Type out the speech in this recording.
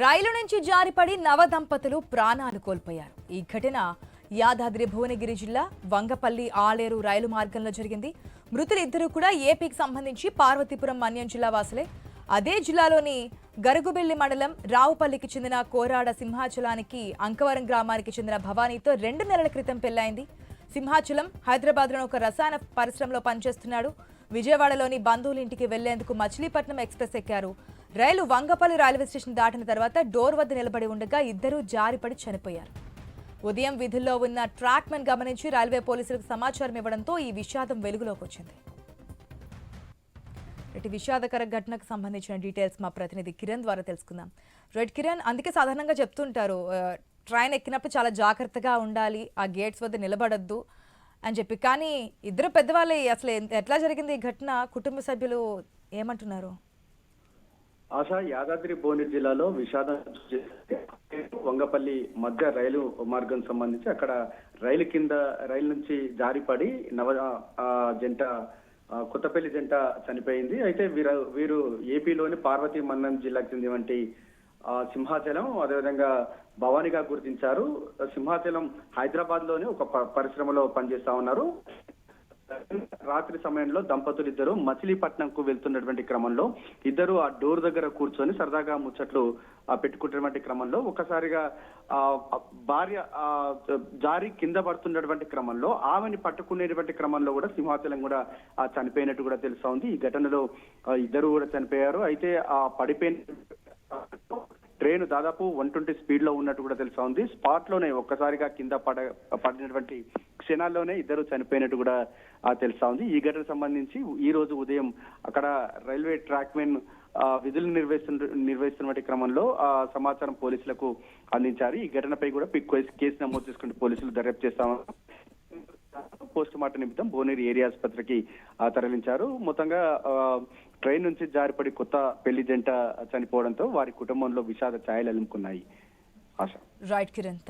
రైలు నుంచి జారిపడి నవదంపతులు ప్రాణాలు కోల్పోయారు. ఈ ఘటన యాదాద్రి భువనగిరి జిల్లా వంగపల్లి ఆలేరు రైలు మార్గంలో జరిగింది. మృతులిద్దరూ కూడా ఏపీకి సంబంధించి పార్వతీపురం మన్యం జిల్లా వాసులే. అదే జిల్లాలోని గరుగుబెల్లి మండలం రావుపల్లికి చెందిన కోరాడ సింహాచలానికి అంకవరం గ్రామానికి చెందిన భవానీతో 2 నెలల క్రితం పెళ్లైంది. సింహాచలం హైదరాబాద్లోని ఒక రసాయన పరిశ్రమలో పనిచేస్తున్నాడు. విజయవాడలోని బంధువుల ఇంటికి వెళ్లేందుకు మచిలీపట్నం ఎక్స్ప్రెస్ ఎక్కారు. రైలు వంగపల్లి రైల్వే స్టేషన్ దాటిన తర్వాత డోర్ వద్ద నిలబడి ఉండగా ఇద్దరూ జారిపడి చనిపోయారు. ఉదయం విధుల్లో ఉన్న ట్రాక్మెన్ గమనించి రైల్వే పోలీసులకు సమాచారం ఇవ్వడంతో ఈ విషాదం వెలుగులోకి వచ్చింది. ఇటు విషాదకర ఘటనకు సంబంధించిన డీటెయిల్స్ మా ప్రతినిధి కిరణ్ ద్వారా తెలుసుకుందాం. రైట్ కిరణ్, అందుకే సాధారణంగా చెప్తుంటారు ట్రైన్ ఎక్కినప్పుడు చాలా జాగ్రత్తగా ఉండాలి, ఆ గేట్స్ వద్ద నిలబడొద్దు అని చెప్పి. కానీ ఇద్దరు పెద్దవాళ్ళే. అసలు ఎట్లా జరిగింది ఈ ఘటన? కుటుంబ సభ్యులు ఏమంటున్నారు? ఆశా, యాదాద్రి భువనగిరి జిల్లాలో విషాదం వంగపల్లి మధ్య రైలు మార్గం సంబంధించి అక్కడ రైలు నుంచి జారిపడి జంట కొత్తపల్లి జంట చనిపోయింది. అయితే వీరు ఏపీలోని పార్వతీ మన్నం జిల్లాకు చెందినటువంటి సింహాచలం, అదేవిధంగా భవానీగా గుర్తించారు. సింహాచలం హైదరాబాద్ లోని ఒక పరిశ్రమలో పనిచేస్తా ఉన్నారు. రాత్రి సమయంలో దంపతులు ఇద్దరు మచిలీపట్నంకు వెళ్తున్నటువంటి క్రమంలో ఇద్దరు ఆ డోర్ దగ్గర కూర్చొని సరదాగా ముచ్చట్లు పెట్టుకుంటున్నటువంటి క్రమంలో ఒకసారిగా భార్య జారి కింద పడుతున్నటువంటి క్రమంలో ఆమెని పట్టుకునేటువంటి క్రమంలో కూడా సింహాచలం కూడా చనిపోయినట్టు కూడా తెలుస్తా ఉంది. ఈ ఘటనలో ఇద్దరు కూడా చనిపోయారు. అయితే ఆ పడిపోయిన ట్రైన్ దాదాపు 120 స్పీడ్ లో ఉన్నట్టు కూడా తెలుసా ఉంది. స్పాట్ లోనే ఒక్కసారిగా కింద పడినటువంటి క్షణాల్లోనే ఇద్దరు చనిపోయినట్టు కూడా తెలుసా ఉంది. ఈ ఘటన సంబంధించి ఈ రోజు ఉదయం అక్కడ రైల్వే ట్రాక్మెన్ విధులు నిర్వహిస్తున్నటువంటి క్రమంలో సమాచారం పోలీసులకు అందించారు. ఈ ఘటనపై కూడా కేసు నమోదు చేసుకుంటూ పోలీసులు దర్యాప్తు చేస్తామన్నారు. పోస్ట్ మార్టం నిమిత్తం భువనగిరి ఏరియా ఆసుపత్రికి తరలించారు. మొత్తంగా ట్రైన్ నుంచి జారిపడి కొత్త పెళ్లి జంట చనిపోవడంతో వారి కుటుంబంలో విషాద ఛాయలు అలుముకున్నాయి. ఆశ. రైట్ కిరణ్.